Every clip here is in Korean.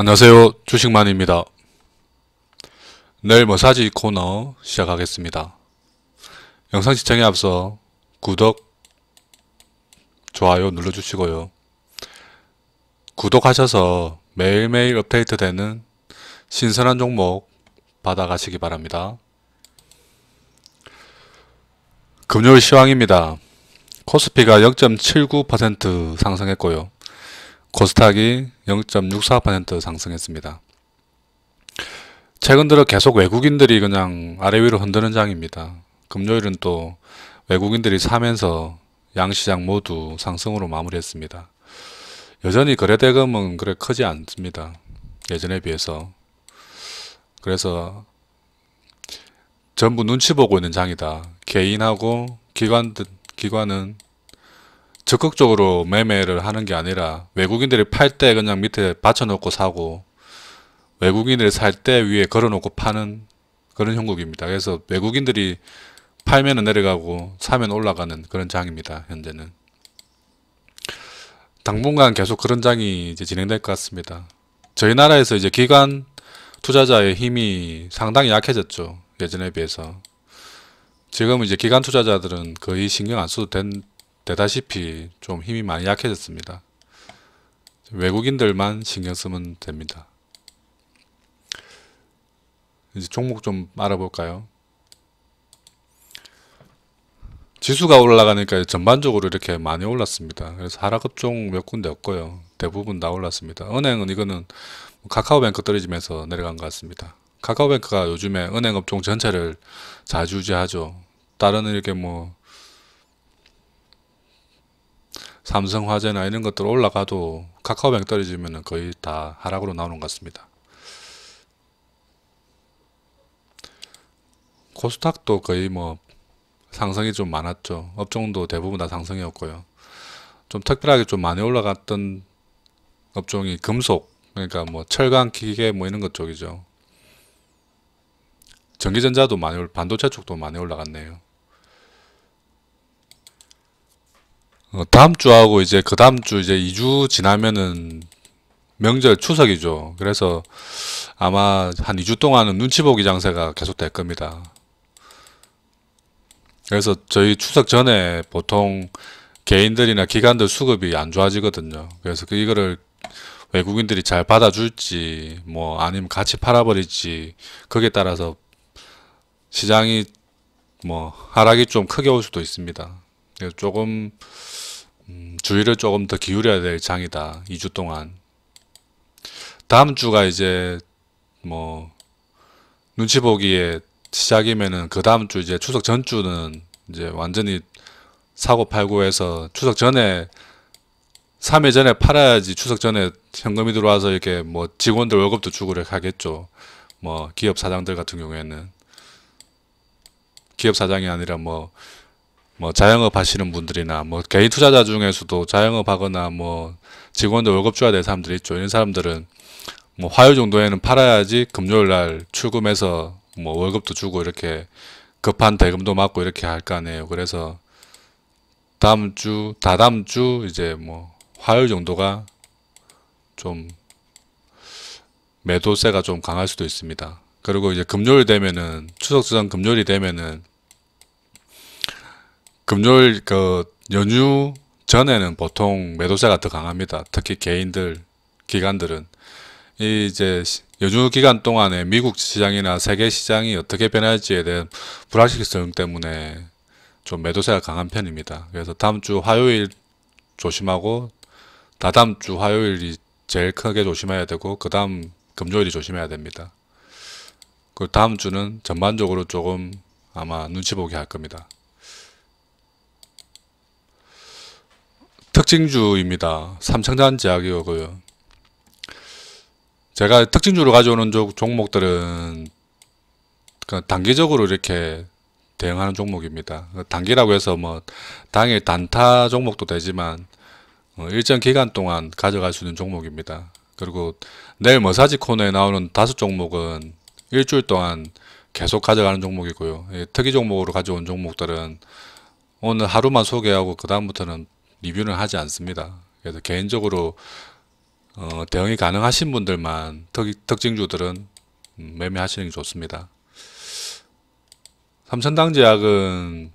안녕하세요. 주식만입니다. 내일 뭐사지 코너 시작하겠습니다. 영상 시청에 앞서 구독, 좋아요 눌러주시고요. 구독하셔서 매일매일 업데이트되는 신선한 종목 받아가시기 바랍니다. 금요일 시황입니다. 코스피가 0.79% 상승했고요. 코스닥이 0.64% 상승했습니다. 최근 들어 계속 외국인들이 그냥 아래 위로 흔드는 장입니다. 금요일은 또 외국인들이 사면서 양시장 모두 상승으로 마무리했습니다. 여전히 거래대금은 그래 크지 않습니다. 예전에 비해서. 그래서 전부 눈치 보고 있는 장이다. 개인하고 기관은 적극적으로 매매를 하는 게 아니라 외국인들이 팔 때 그냥 밑에 받쳐놓고 사고 외국인들이 살 때 위에 걸어놓고 파는 그런 형국입니다. 그래서 외국인들이 팔면 내려가고 사면 올라가는 그런 장입니다. 현재는 당분간 계속 그런 장이 이제 진행될 것 같습니다. 저희 나라에서 이제 기관 투자자의 힘이 상당히 약해졌죠. 예전에 비해서. 지금 이제 기관 투자자들은 거의 신경 안 써도 되다시피 좀 힘이 많이 약해졌습니다. 외국인들만 신경 쓰면 됩니다. 이제 종목 좀 알아볼까요? 지수가 올라가니까 전반적으로 이렇게 많이 올랐습니다. 그래서 하락업종 몇 군데 없고요. 대부분 다 올랐습니다. 은행은 이거는 카카오뱅크 떨어지면서 내려간 것 같습니다. 카카오뱅크가 요즘에 은행업종 전체를 좌지우지하죠. 다른 이렇게 뭐 삼성화재나 이런 것들 올라가도 카카오뱅크 떨어지면 거의 다 하락으로 나오는 것 같습니다. 코스닥도 거의 뭐 상승이 좀 많았죠. 업종도 대부분 다 상승이었고요. 좀 특별하게 좀 많이 올라갔던 업종이 금속, 그러니까 뭐 철강, 기계 뭐 이런 것 쪽이죠. 전기전자도 반도체 쪽도 많이 올라갔네요. 다음 주하고 이제 그 다음 주 이제 2주 지나면은 명절 추석이죠. 그래서 아마 한 2주 동안은 눈치 보기 장세가 계속될 겁니다. 그래서 저희 추석 전에 보통 개인들이나 기관들 수급이 안 좋아지거든요. 그래서 이거를 외국인들이 잘 받아줄지 뭐 아니면 같이 팔아버릴지 거기에 따라서 시장이 뭐 하락이 좀 크게 올 수도 있습니다. 그래서 조금 주의를 조금 더 기울여야 될 장이다. 2주 동안. 다음 주가 이제 뭐 눈치 보기에 시작이면은 그 다음 주 이제 추석 전주는 이제 완전히 사고 팔고 해서 추석 전에 3일 전에 팔아야지 추석 전에 현금이 들어와서 이렇게 뭐 직원들 월급도 주고 이렇게 하겠죠. 뭐 기업 사장들 같은 경우에는 기업 사장이 아니라 뭐 자영업 하시는 분들이나 뭐 개인 투자자 중에서도 자영업 하거나 뭐 직원들 월급 줘야 될 사람들이 있죠. 이런 사람들은 뭐 화요일 정도에는 팔아야지 금요일 날 출금해서 뭐 월급도 주고 이렇게 급한 대금도 맞고 이렇게 할 거 아니에요. 그래서 다다음 주 이제 뭐 화요일 정도가 좀 매도세가 좀 강할 수도 있습니다. 그리고 이제 금요일 되면은 추석 전 금요일이 되면은 금요일 그 연휴 전에는 보통 매도세가 더 강합니다. 특히 개인들, 기관들은 이제 연휴 기간 동안에 미국 시장이나 세계 시장이 어떻게 변할지에 대한 불확실성 때문에 좀 매도세가 강한 편입니다. 그래서 다음 주 화요일 조심하고 다다음 주 화요일이 제일 크게 조심해야 되고 그 다음 금요일이 조심해야 됩니다. 그 다음 주는 전반적으로 조금 아마 눈치 보기 할 겁니다. 특징주입니다. 삼성전자이고요. 제가 특징주로 가져오는 종목들은 단기적으로 이렇게 대응하는 종목입니다. 단기라고 해서 뭐 당일 단타 종목도 되지만 일정 기간 동안 가져갈 수 있는 종목입니다. 그리고 내일 뭐사지 코너에 나오는 5종목은 일주일 동안 계속 가져가는 종목이고요. 특이 종목으로 가져온 종목들은 오늘 하루만 소개하고 그 다음부터는 리뷰는 하지 않습니다. 그래서 개인적으로 대응이 가능하신 분들만 특징주들은 매매하시는 게 좋습니다. 삼천당제약은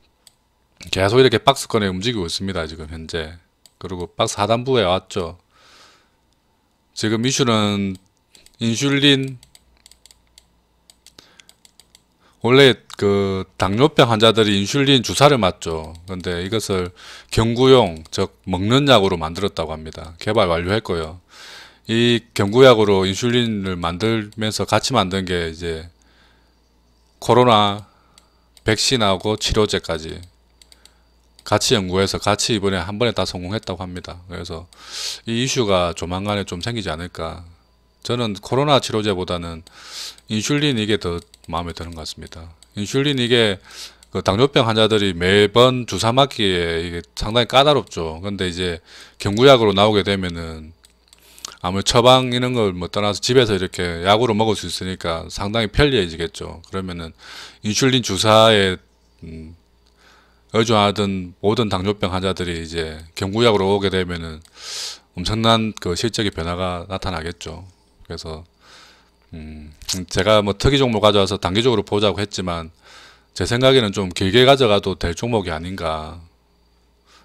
계속 이렇게 박스권에 움직이고 있습니다. 지금 현재. 그리고 박스 하단부에 왔죠. 지금 이슈는 인슐린, 원래 그 당뇨병 환자들이 인슐린 주사를 맞죠. 근데 이것을 경구용, 즉 먹는 약으로 만들었다고 합니다. 개발 완료했고요. 이 경구약으로 인슐린을 만들면서 같이 만든 게 이제 코로나 백신하고 치료제까지 같이 연구해서 같이 이번에 한 번에 다 성공했다고 합니다. 그래서 이 이슈가 조만간에 좀 생기지 않을까. 저는 코로나 치료제보다는 인슐린 이게 더 마음에 드는 것 같습니다. 인슐린 이게 그 당뇨병 환자들이 매번 주사 맞기에 이게 상당히 까다롭죠. 근데 이제 경구약으로 나오게 되면은 아무 처방 이런 걸 뭐 떠나서 집에서 이렇게 약으로 먹을 수 있으니까 상당히 편리해지겠죠. 그러면은 인슐린 주사에 의존하던 모든 당뇨병 환자들이 이제 경구약으로 오게 되면은 엄청난 그 실적의 변화가 나타나겠죠. 그래서 제가 뭐 특이 종목 가져와서 단기적으로 보자고 했지만 제 생각에는 좀 길게 가져가도 될 종목이 아닌가.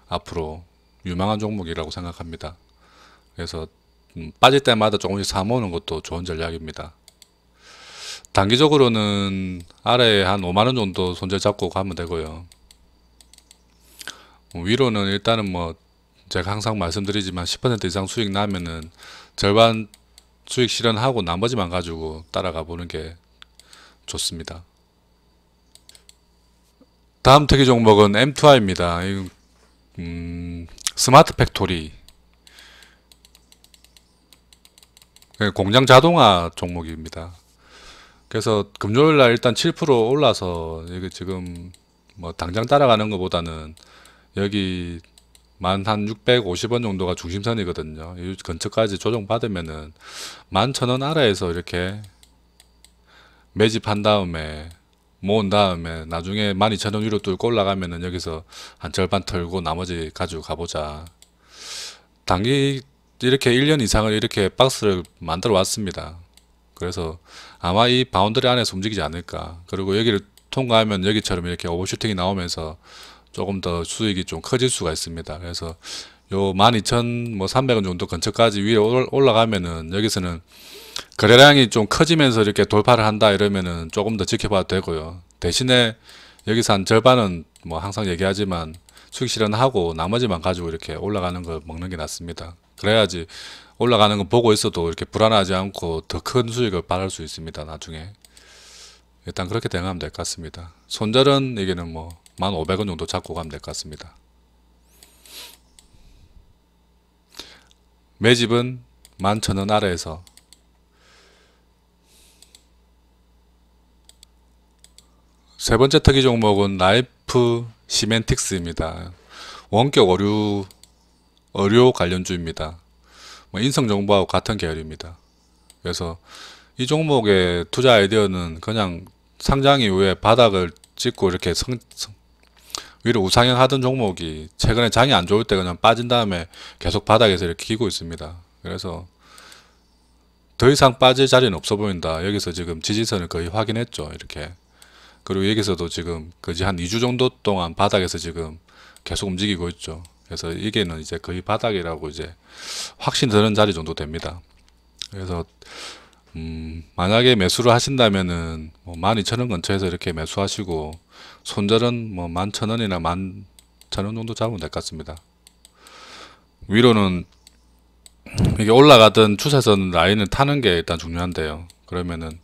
앞으로 유망한 종목이라고 생각합니다. 그래서 빠질 때마다 조금씩 사모으는 것도 좋은 전략입니다. 단기적으로는 아래에 한 5만원 정도 손절 잡고 가면 되고요. 위로는 일단은 뭐 제가 항상 말씀드리지만 10% 이상 수익 나면은 절반 수익 실현하고 나머지만 가지고 따라가 보는 게 좋습니다. 다음 특이 종목은 M2I입니다. 스마트 팩토리, 공장 자동화 종목입니다. 그래서 금요일 날 일단 7% 올라서 이게 지금 뭐 당장 따라가는 것보다는 여기 만 한 650원 정도가 중심선이거든요. 이 근처까지 조정받으면은 11,000원 아래에서 이렇게 매집한 다음에 모은 다음에 나중에 12,000원 위로 뚫고 올라가면은 여기서 한 절반 털고 나머지 가지고 가보자. 단기 이렇게 1년 이상을 이렇게 박스를 만들어 왔습니다. 그래서 아마 이 바운더리 안에서 움직이지 않을까. 그리고 여기를 통과하면 여기처럼 이렇게 오버슈팅이 나오면서 조금 더 수익이 좀 커질 수가 있습니다. 그래서 요 12,300원 정도 근처까지 위에 올라가면은 여기서는 거래량이 좀 커지면서 이렇게 돌파를 한다 이러면은 조금 더 지켜봐도 되고요. 대신에 여기서 한 절반은 뭐 항상 얘기하지만 수익 실현하고 나머지만 가지고 이렇게 올라가는 걸 먹는 게 낫습니다. 그래야지 올라가는 거 보고 있어도 이렇게 불안하지 않고 더 큰 수익을 받을 수 있습니다. 나중에 일단 그렇게 대응하면 될 것 같습니다. 손절은 이게는 뭐 1,500원 정도 잡고 가면 될 것 같습니다. 매집은 11,000원 아래에서. 세 번째 특이 종목은 라이프 시멘틱스입니다. 원격 의료 관련주입니다. 뭐 인성정보하고 같은 계열입니다. 그래서 이 종목의 투자 아이디어는 그냥 상장 이후에 바닥을 찍고 이렇게 위로 우상향 하던 종목이 최근에 장이 안 좋을 때 그냥 빠진 다음에 계속 바닥에서 이렇게 기고 있습니다. 그래서 더 이상 빠질 자리는 없어 보인다. 여기서 지금 지지선을 거의 확인했죠. 이렇게. 그리고 여기서도 지금 거의 한 2주 정도 동안 바닥에서 지금 계속 움직이고 있죠. 그래서 이게는 이제 거의 바닥이라고 이제 확신 드는 자리 정도 됩니다. 그래서 만약에 매수를 하신다면은 뭐 12,000원 근처에서 이렇게 매수하시고 손절은 뭐 11,000원이나 11,000원 정도 잡으면 될 것 같습니다. 위로는 이게 올라가던 추세선 라인을 타는 게 일단 중요한데요. 그러면은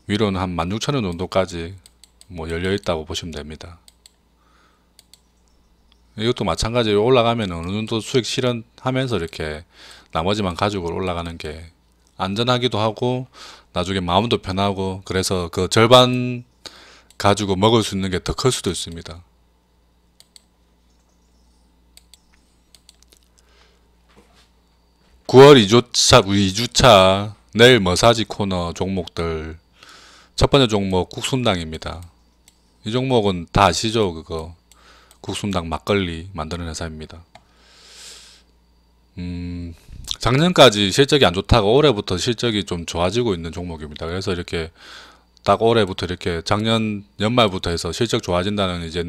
위로는 한 16,000원 정도까지 뭐 열려 있다고 보시면 됩니다. 이것도 마찬가지로 올라가면 어느 정도 수익 실현하면서 이렇게 나머지만 가지고 올라가는 게 안전하기도 하고 나중에 마음도 편하고 그래서 그 절반 가지고 먹을 수 있는 게 더 클 수도 있습니다. (9월) 2주차 내일 머사지 코너 종목들 첫 번째 종목 국순당입니다. 이 종목은 다 아시죠? 그거 국순당 막걸리 만드는 회사입니다. 작년까지 실적이 안 좋다가 올해부터 실적이 좀 좋아지고 있는 종목입니다. 그래서 이렇게 딱 올해부터 이렇게 작년 연말부터 해서 실적 좋아진다는 이제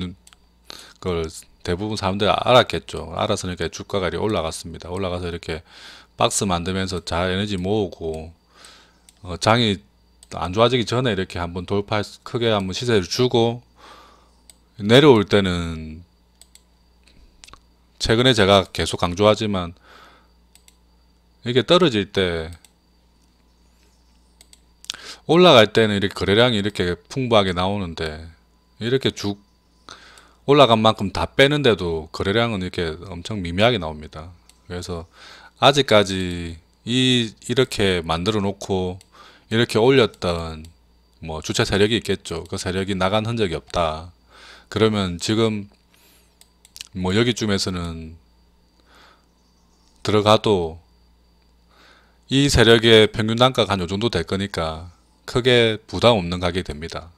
그걸 대부분 사람들이 알았겠죠. 알아서 이렇게 주가가 이렇게 올라갔습니다. 올라가서 이렇게 박스 만들면서 잘 에너지 모으고 장이 안 좋아지기 전에 이렇게 한번 크게 한번 시세를 주고 내려올 때는 최근에 제가 계속 강조하지만 이게 떨어질 때 올라갈 때는 이렇게 거래량이 이렇게 풍부하게 나오는데 이렇게 쭉 올라간 만큼 다 빼는데도 거래량은 이렇게 엄청 미미하게 나옵니다. 그래서 아직까지 이렇게 만들어 놓고 이렇게 올렸던 뭐 주체 세력이 있겠죠. 그 세력이 나간 흔적이 없다. 그러면 지금 뭐 여기쯤에서는 들어가도 이 세력의 평균 단가가 한 요 정도 될 거니까 크게 부담 없는 가격이 됩니다.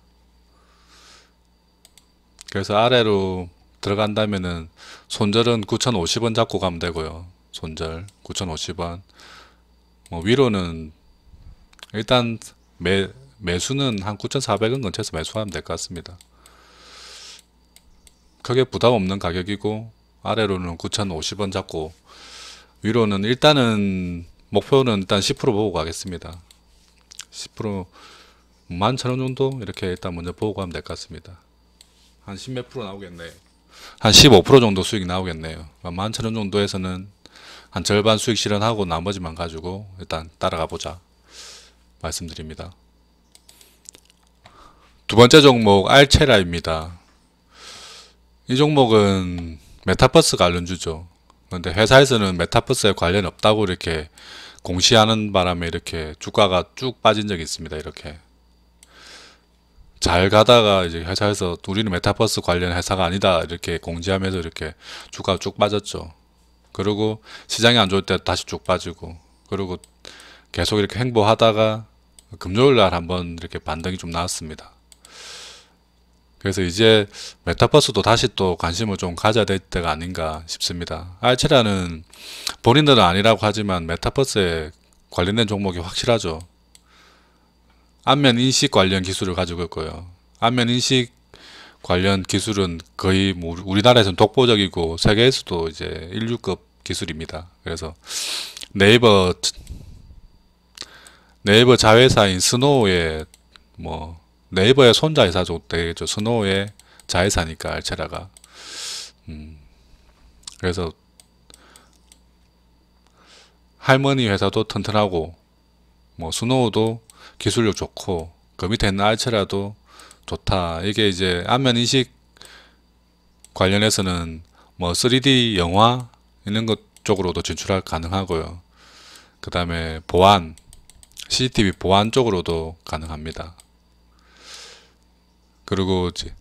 그래서 아래로 들어간다면은 손절은 9,050원 잡고 가면 되고요. 손절 9,050원. 뭐 위로는 일단 매수는 한 9,400원 근처에서 매수하면 될 것 같습니다. 크게 부담 없는 가격이고 아래로는 9,050원 잡고 위로는 일단은 목표는 일단 10% 보고 가겠습니다. 10% 11,000원 정도 이렇게 일단 먼저 보고 가면 될 것 같습니다. 한 10 몇 프로 나오겠네요. 한 15% 정도 수익이 나오겠네요. 11,000원 정도에서는 한 절반 수익 실현하고 나머지만 가지고 일단 따라가 보자 말씀드립니다. 두 번째 종목 알체라입니다. 이 종목은 메타버스 관련주죠. 근데 회사에서는 메타버스에 관련 없다고 이렇게 공시하는 바람에 이렇게 주가가 쭉 빠진 적이 있습니다. 이렇게 잘 가다가 이제 회사에서 우리는 메타버스 관련 회사가 아니다 이렇게 공지하면서 이렇게 주가가 쭉 빠졌죠. 그리고 시장이 안 좋을 때 다시 쭉 빠지고 그리고 계속 이렇게 행보하다가 금요일 날 한번 이렇게 반등이 좀 나왔습니다. 그래서 이제 메타버스도 다시 또 관심을 좀 가져야 될 때가 아닌가 싶습니다. 알체라는 본인들은 아니라고 하지만 메타버스에 관련된 종목이 확실하죠. 안면 인식 관련 기술을 가지고 있고요. 안면 인식 관련 기술은 거의 뭐 우리나라에서는 독보적이고 세계에서도 이제 인류급 기술입니다. 그래서 네이버 자회사인 스노우의 뭐 네이버의 손자회사죠. 되겠죠. 스노우의 자회사니까 알체라가. 그래서 할머니 회사도 튼튼하고 뭐 스노우도 기술력 좋고 그 밑에 있는 알체라도 좋다. 이게 이제 안면 인식 관련해서는 뭐 3D 영화 이런 것 쪽으로도 진출할 가능하고요. 그 다음에 보안, CCTV 보안 쪽으로도 가능합니다. 그리고 이제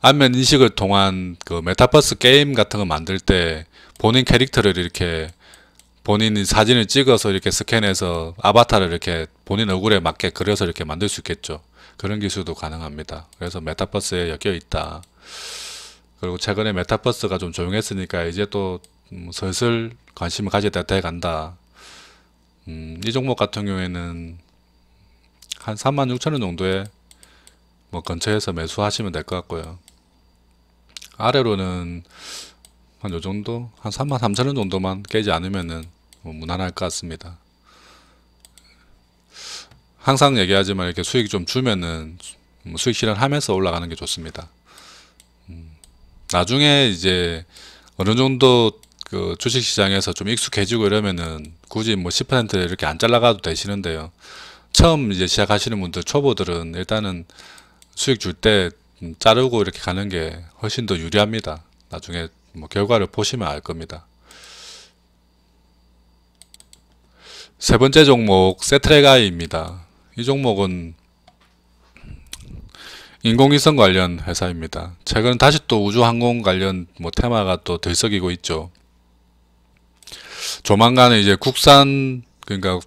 안면 인식을 통한 그 메타버스 게임 같은 거 만들 때 본인 캐릭터를 이렇게 본인이 사진을 찍어서 이렇게 스캔해서 아바타를 이렇게 본인 얼굴에 맞게 그려서 이렇게 만들 수 있겠죠. 그런 기술도 가능합니다. 그래서 메타버스에 엮여 있다. 그리고 최근에 메타버스가 좀 조용했으니까 이제 또 슬슬 관심을 가질 때가 돼 간다. 이 종목 같은 경우에는 한 36,000원 정도에 뭐 근처에서 매수하시면 될 것 같고요. 아래로는 한 요 정도? 한 33,000원 정도만 깨지 않으면은 뭐 무난할 것 같습니다. 항상 얘기하지만 이렇게 수익 좀 주면은 수익 실현하면서 올라가는 게 좋습니다. 나중에 이제 어느 정도 그 주식시장에서 좀 익숙해지고 이러면은 굳이 뭐 10% 이렇게 안 잘라가도 되시는데요. 처음 이제 시작하시는 분들, 초보들은 일단은 수익 줄 때 자르고 이렇게 가는 게 훨씬 더 유리합니다. 나중에 뭐 결과를 보시면 알 겁니다. 세 번째 종목 세트레가이입니다. 이 종목은 인공위성 관련 회사입니다. 최근 다시 또 우주항공 관련 뭐 테마가 또 들썩이고 있죠. 조만간에 이제 국산 그러니까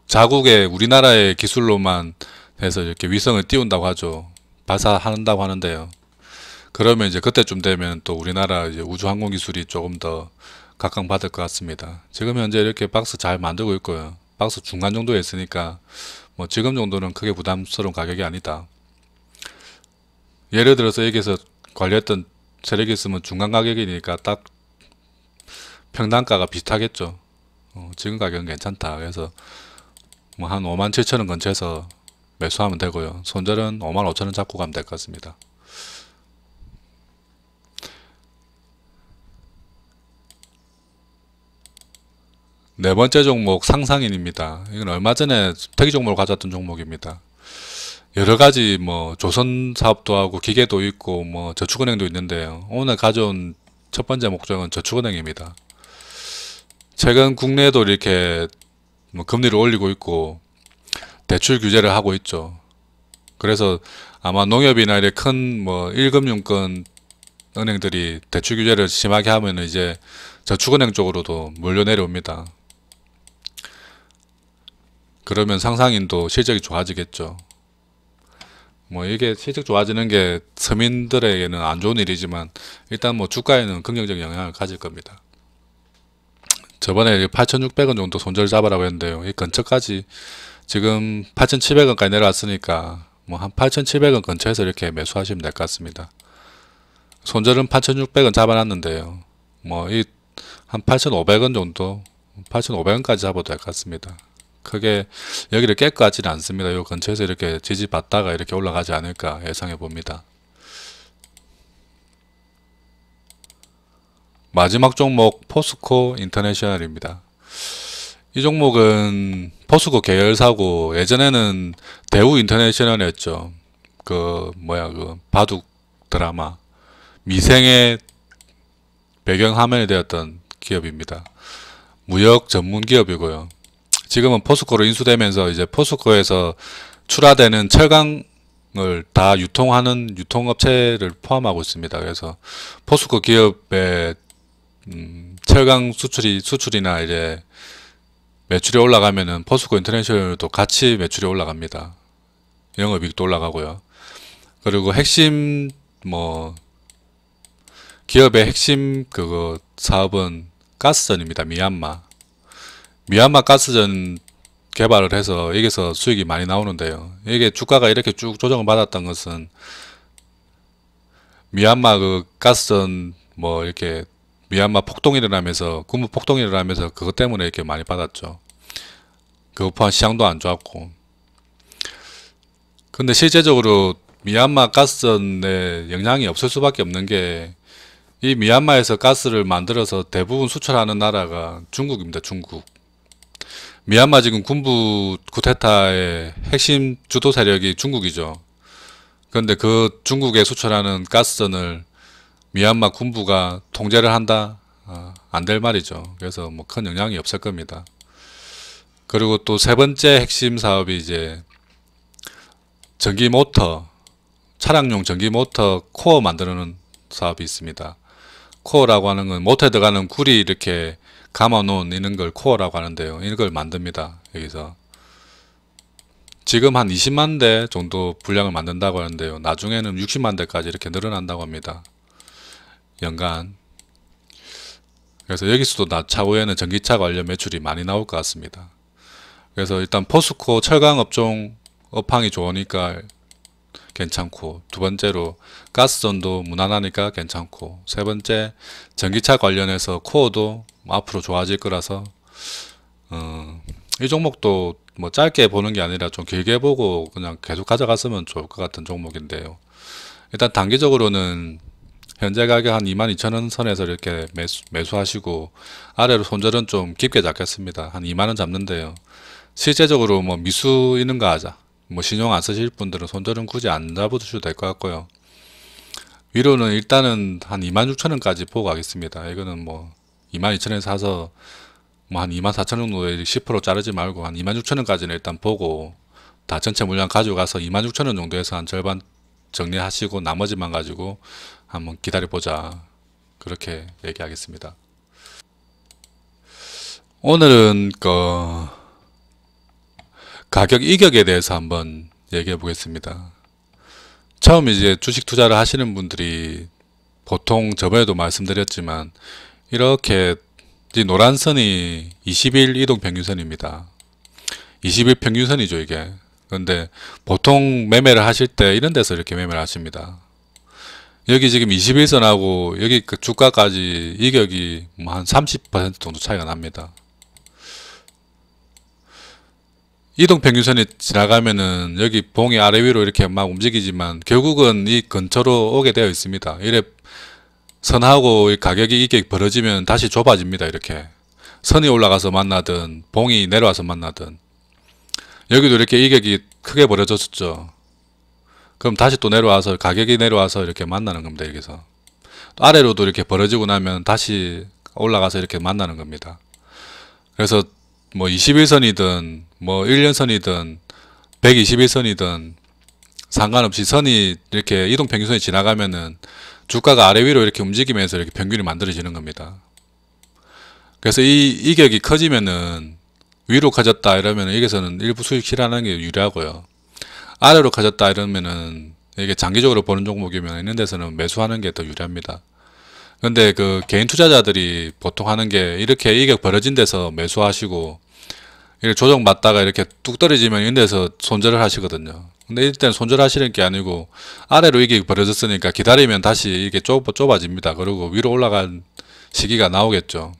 자국의 우리나라의 기술로만 해서 이렇게 위성을 띄운다고 하죠. 발사한다고 하는데요. 그러면 이제 그때쯤 되면 또 우리나라 이제 우주항공 기술이 조금 더 각광받을 것 같습니다. 지금 현재 이렇게 박스 잘 만들고 있고요. 박스 중간 정도에 있으니까 뭐 지금 정도는 크게 부담스러운 가격이 아니다. 예를 들어서 여기서 관리했던 세력이 있으면 중간 가격이니까 딱 평단가가 비슷하겠죠. 지금 가격은 괜찮다. 그래서 뭐 한 57,000원 근처에서 매수하면 되고요. 손절은 55,000원 잡고 가면 될 것 같습니다. 네 번째 종목 상상인입니다. 이건 얼마 전에 특이 종목을 가졌던 종목입니다. 여러 가지 뭐 조선 사업도 하고 기계도 있고 뭐 저축은행도 있는데요. 오늘 가져온 첫 번째 목적은 저축은행입니다. 최근 국내에도 이렇게 뭐 금리를 올리고 있고 대출 규제를 하고 있죠. 그래서 아마 농협이나 이렇게 큰 뭐 1금융권 은행들이 대출 규제를 심하게 하면 이제 저축은행 쪽으로도 몰려 내려옵니다. 그러면 상상인도 실적이 좋아지겠죠. 뭐 이게 실적 좋아지는 게 서민들에게는 안 좋은 일이지만 일단 뭐 주가에는 긍정적인 영향을 가질 겁니다. 저번에 8,600원 정도 손절 잡으라고 했는데요. 이 근처까지 지금 8,700원까지 내려왔으니까 뭐 한 8,700원 근처에서 이렇게 매수하시면 될 것 같습니다. 손절은 8,600원 잡아놨는데요. 뭐 이 한 8,500원 정도, 8,500원까지 잡아도 될 것 같습니다. 크게 여기를 깰 것 같지는 않습니다. 이 근처에서 이렇게 지지받다가 이렇게 올라가지 않을까 예상해 봅니다. 마지막 종목 포스코 인터내셔널입니다. 이 종목은 포스코 계열사고 예전에는 대우 인터내셔널이었죠. 그 바둑 드라마 미생의 배경 화면이 되었던 기업입니다. 무역 전문 기업이고요. 지금은 포스코로 인수되면서 이제 포스코에서 출하되는 철강을 다 유통하는 유통업체를 포함하고 있습니다. 그래서 포스코 기업의 철강 수출이나 이제 매출이 올라가면은 포스코 인터내셔널도 같이 매출이 올라갑니다. 영업이익도 올라가고요. 그리고 핵심 기업의 핵심 사업은 가스전입니다. 미얀마 가스전 개발을 해서 여기서 수익이 많이 나오는데요. 이게 주가가 이렇게 쭉 조정을 받았던 것은 미얀마 가스전 이렇게 미얀마 폭동이 일어나면서 군부 폭동이 일어나면서 그것 때문에 이렇게 많이 받았죠. 그것 포함 시장도 안 좋았고. 근데 실제적으로 미얀마 가스전에 영향이 없을 수밖에 없는 게 이 미얀마에서 가스를 만들어서 대부분 수출하는 나라가 중국입니다. 중국. 미얀마 지금 군부 쿠데타의 핵심 주도 세력이 중국이죠. 그런데 그 중국에 수출하는 가스전을 미얀마 군부가 통제를 한다? 안 될 말이죠. 그래서 큰 영향이 없을 겁니다. 그리고 또 세 번째 핵심 사업이 이제 전기 모터, 차량용 전기 모터 코어 만드는 사업이 있습니다. 코어라고 하는 건 모터에 들어가는 구리 이렇게 감아 놓은 이런 걸 코어라고 하는데요. 이걸 만듭니다. 여기서 지금 한 20만 대 정도 분량을 만든다고 하는데요. 나중에는 60만 대까지 이렇게 늘어난다고 합니다. 연간. 그래서 여기서도 차후에는 전기차 관련 매출이 많이 나올 것 같습니다. 그래서 일단 포스코 철강 업종 업황이 좋으니까 괜찮고, 두 번째로 가스전도 무난하니까 괜찮고, 세 번째 전기차 관련해서 코어도 앞으로 좋아질 거라서 이 종목도 짧게 보는 게 아니라 좀 길게 보고 그냥 계속 가져갔으면 좋을 것 같은 종목인데요. 일단 단기적으로는 현재 가격 한 22,000원 선에서 이렇게 매수하시고 아래로 손절은 좀 깊게 잡겠습니다. 한 2만원 잡는데요. 실제적으로 미수 있는 거 하자. 신용 안 쓰실 분들은 손절은 굳이 안 잡으셔도 될 것 같고요. 위로는 일단은 한 26,000원까지 보고 가겠습니다. 이거는 22,000원에 사서 한 24,000원 정도에 10% 자르지 말고 한 26,000원까지는 일단 보고 다 전체 물량 가져가서 26,000원 정도에서 한 절반 정리하시고 나머지만 가지고 한번 기다려보자. 그렇게 얘기하겠습니다. 오늘은 가격 이격에 대해서 한번 얘기해 보겠습니다. 처음 이제 주식 투자를 하시는 분들이 보통 저번에도 말씀드렸지만 이렇게 이 노란 선이 20일 이동평균선입니다. 20일 평균선이죠, 이게. 근데 보통 매매를 하실 때 이런 데서 이렇게 매매를 하십니다. 여기 지금 21선하고 여기 그 주가까지 이격이 뭐 한 30% 정도 차이가 납니다. 이동평균선이 지나가면은 여기 봉이 아래 위로 이렇게 막 움직이지만 결국은 이 근처로 오게 되어 있습니다. 이래 선하고 가격이 이게 벌어지면 다시 좁아집니다. 이렇게 선이 올라가서 만나든 봉이 내려와서 만나든 여기도 이렇게 이격이 크게 벌어졌죠. 그럼 다시 또 내려와서 가격이 내려와서 이렇게 만나는 겁니다. 여기서 또 아래로도 이렇게 벌어지고 나면 다시 올라가서 이렇게 만나는 겁니다. 그래서 뭐 21선이든 뭐 1년선이든 121선이든 상관없이 선이 이렇게 이동평균선이 지나가면은 주가가 아래 위로 이렇게 움직이면서 이렇게 평균이 만들어지는 겁니다. 그래서 이 이격이 커지면은 위로 커졌다 이러면은 여기서는 일부 수익 실현하는 게 유리하고요. 아래로 커졌다 이러면은 이게 장기적으로 보는 종목이면 있는 데서는 매수하는 게 더 유리합니다. 근데 그 개인 투자자들이 보통 하는 게 이렇게 이격 벌어진 데서 매수하시고 이렇게 조정 받다가 이렇게 뚝 떨어지면 이런 데서 손절을 하시거든요. 근데 이때는 손절하시는 게 아니고 아래로 이게 벌어졌으니까 기다리면 다시 이게 좁아집니다. 그리고 위로 올라간 시기가 나오겠죠.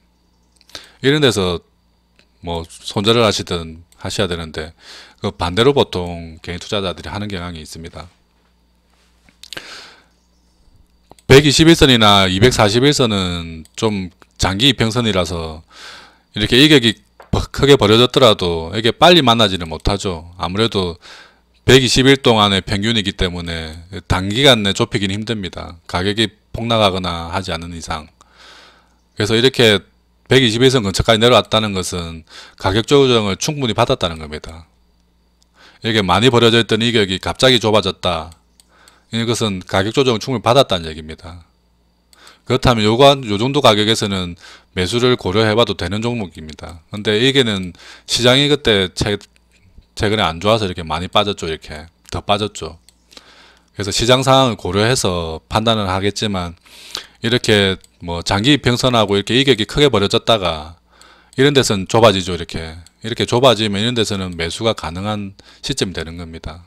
이런 데서 뭐 손절을 하시든 하셔야 되는데 그 반대로 보통 개인 투자자들이 하는 경향이 있습니다. 121선이나 241선은 좀 장기 이평선이라서 이렇게 이격이 크게 벌어졌더라도 이게 빨리 만나지는 못하죠. 아무래도 120일 동안의 평균이기 때문에 단기간 내 좁히기는 힘듭니다. 가격이 폭락하거나 하지 않는 이상. 그래서 이렇게 121선 근처까지 내려왔다는 것은 가격 조정을 충분히 받았다는 겁니다. 이게 많이 벌어져 있던 이격이 갑자기 좁아졌다. 이것은 가격 조정을 충분히 받았다는 얘기입니다. 그렇다면 요 정도 가격에서는 매수를 고려해봐도 되는 종목입니다. 근데 이게는 시장이 그때 최근에 안 좋아서 이렇게 많이 빠졌죠. 이렇게 더 빠졌죠. 그래서 시장 상황을 고려해서 판단을 하겠지만 이렇게 뭐 장기 평선하고 이렇게 이격이 크게 벌어졌다가 이런 데서는 좁아지죠. 이렇게 좁아지면 이런 데서는 매수가 가능한 시점이 되는 겁니다.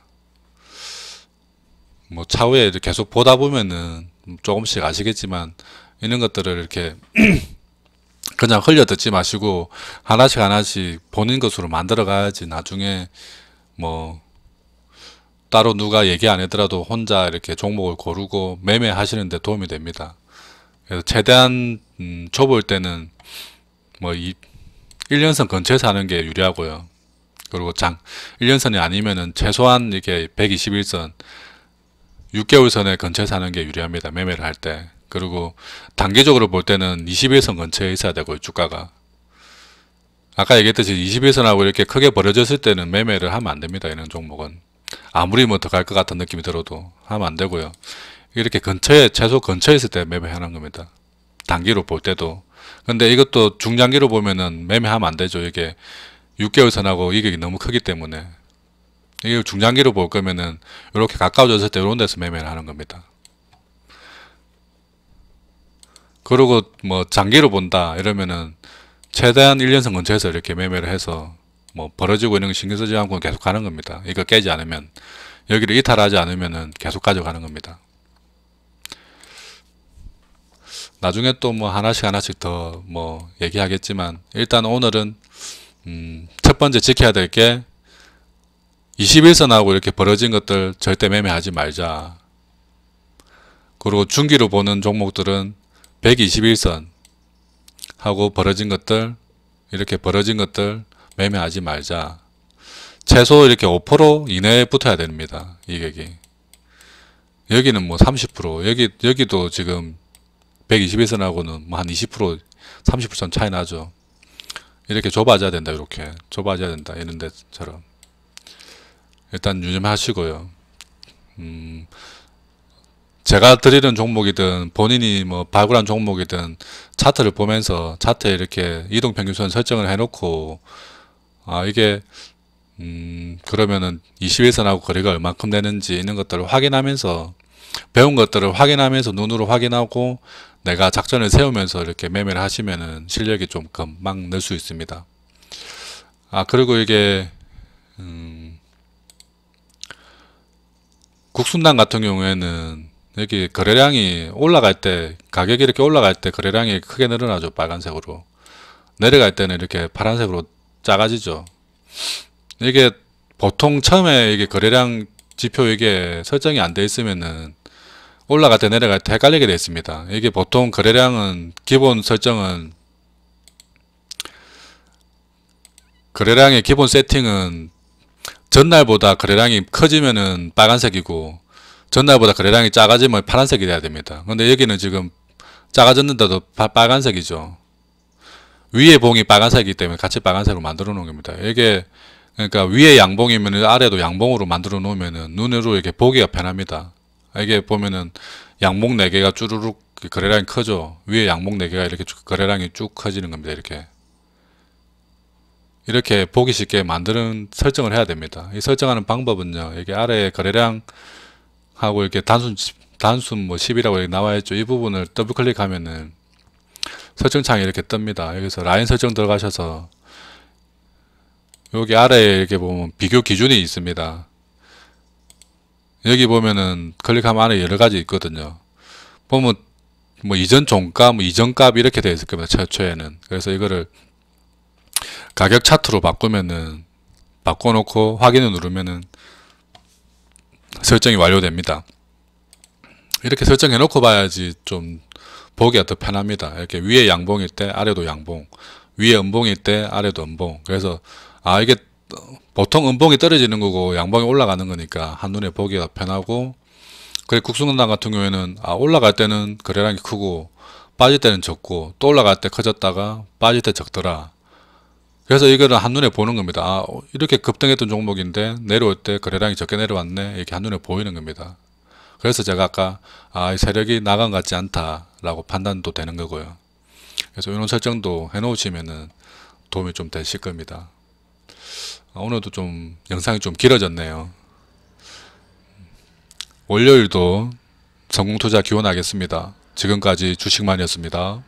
뭐 차후에 계속 보다 보면은 조금씩 아시겠지만 이런 것들을 이렇게 그냥 흘려 듣지 마시고 하나씩 본인 것으로 만들어 가야지 나중에 뭐 따로 누가 얘기 안 하더라도 혼자 이렇게 종목을 고르고 매매하시는 데 도움이 됩니다. 그래서 최대한 좁을 때는 뭐 1년선 근처에서 하는 게 유리하고요. 그리고 1년선이 아니면은 최소한 이게 121선 6개월선에 근처에서 하는 게 유리합니다. 매매를 할 때. 그리고 단기적으로 볼 때는 21선 근처에 있어야 되고요. 주가가. 아까 얘기했듯이 21선하고 이렇게 크게 벌어졌을 때는 매매를 하면 안 됩니다. 이런 종목은. 아무리 뭐 더 갈 것 같은 느낌이 들어도 하면 안 되고요. 이렇게 최소 근처에 있을 때 매매하는 겁니다. 단기로 볼 때도. 근데 이것도 중장기로 보면은 매매하면 안 되죠. 이게 6개월선하고 이격이 너무 크기 때문에. 이게 중장기로 볼 거면은 이렇게 가까워졌을 때 이런 데서 매매를 하는 겁니다. 그리고 뭐 장기로 본다 이러면은 최대한 1년선 근처에서 이렇게 매매를 해서 뭐 벌어지고 있는 거 신경 쓰지 않고 계속 가는 겁니다. 이거 깨지 않으면 여기를 이탈하지 않으면은 계속 가져가는 겁니다. 나중에 또 뭐 하나씩 더 뭐 얘기하겠지만 일단 오늘은 첫 번째 지켜야 될 게 21선하고 이렇게 벌어진 것들 절대 매매하지 말자. 그리고 중기로 보는 종목들은 121선 하고 벌어진 것들 이렇게 벌어진 것들 매매하지 말자. 최소 이렇게 5% 이내에 붙어야 됩니다. 이격이. 여기는 뭐 30% 여기도 지금 121선하고는 뭐 한 20% 30% 차이 나죠. 이렇게 좁아져야 된다. 이렇게 좁아져야 된다. 이런 데처럼 일단 유념하시고요. 제가 드리는 종목이든 본인이 뭐 발굴한 종목이든 차트를 보면서 차트에 이렇게 이동평균선 설정을 해놓고 이게 그러면은 21선하고 거리가 얼마큼 되는지 이런 것들을 확인하면서 배운 것들을 확인하면서 눈으로 확인하고 내가 작전을 세우면서 이렇게 매매를 하시면은 실력이 좀 금방 늘 수 있습니다. 그리고 이게 국순당 같은 경우에는 여기 거래량이 올라갈 때, 가격이 이렇게 올라갈 때 거래량이 크게 늘어나죠. 빨간색으로. 내려갈 때는 이렇게 파란색으로 작아지죠. 이게 보통 처음에 이게 거래량 지표 이게 설정이 안 돼 있으면은 올라갈 때 내려갈 때 헷갈리게 되어 있습니다. 이게 보통 거래량은 기본 설정은, 거래량의 기본 세팅은 전날보다 거래량이 커지면은 빨간색이고 전날보다 거래량이 작아지면 파란색이 돼야 됩니다. 근데 여기는 지금 작아졌는데도 빨간색이죠. 위에 봉이 빨간색이기 때문에 같이 빨간색으로 만들어 놓은 겁니다. 이게 그러니까 위에 양봉이면 아래도 양봉으로 만들어 놓으면은 눈으로 이렇게 보기가 편합니다. 이게 보면은 양봉 4개가 쭈루룩 거래량이 커져. 위에 양봉 4개가 이렇게 거래량이 쭉 커지는 겁니다. 이렇게 보기 쉽게 만드는 설정을 해야 됩니다. 이 설정하는 방법은요, 여기 아래에 거래량 하고 이렇게 단순 뭐 10이라고 이렇게 나와 있죠. 이 부분을 더블 클릭하면은 설정창이 이렇게 뜹니다. 여기서 라인 설정 들어가셔서 여기 아래에 이렇게 보면 비교 기준이 있습니다. 여기 보면은 클릭하면 안에 여러 가지 있거든요. 보면 뭐 이전 종가, 뭐 이전 값 이렇게 되어 있을 겁니다. 최초에는. 그래서 이거를 가격 차트로 바꾸면은, 바꿔놓고 확인을 누르면은 설정이 완료됩니다. 이렇게 설정해 놓고 봐야지 좀 보기가 더 편합니다. 이렇게 위에 양봉일 때 아래도 양봉, 위에 음봉일 때 아래도 음봉. 그래서 이게 보통 음봉이 떨어지는 거고 양봉이 올라가는 거니까 한눈에 보기가 편하고, 그래 국순당 같은 경우에는 올라갈 때는 거래량이 크고 빠질 때는 적고 또 올라갈 때 커졌다가 빠질 때 적더라. 그래서 이거를 한눈에 보는 겁니다. 이렇게 급등했던 종목인데 내려올 때 거래량이 적게 내려왔네, 이렇게 한눈에 보이는 겁니다. 그래서 제가 아까 세력이 나간 것 같지 않다 라고 판단도 되는 거고요. 그래서 이런 설정도 해 놓으시면은 도움이 좀 되실 겁니다. 오늘도 좀 영상이 좀 길어졌네요. 월요일도 성공투자 기원하겠습니다. 지금까지 주식만이었습니다.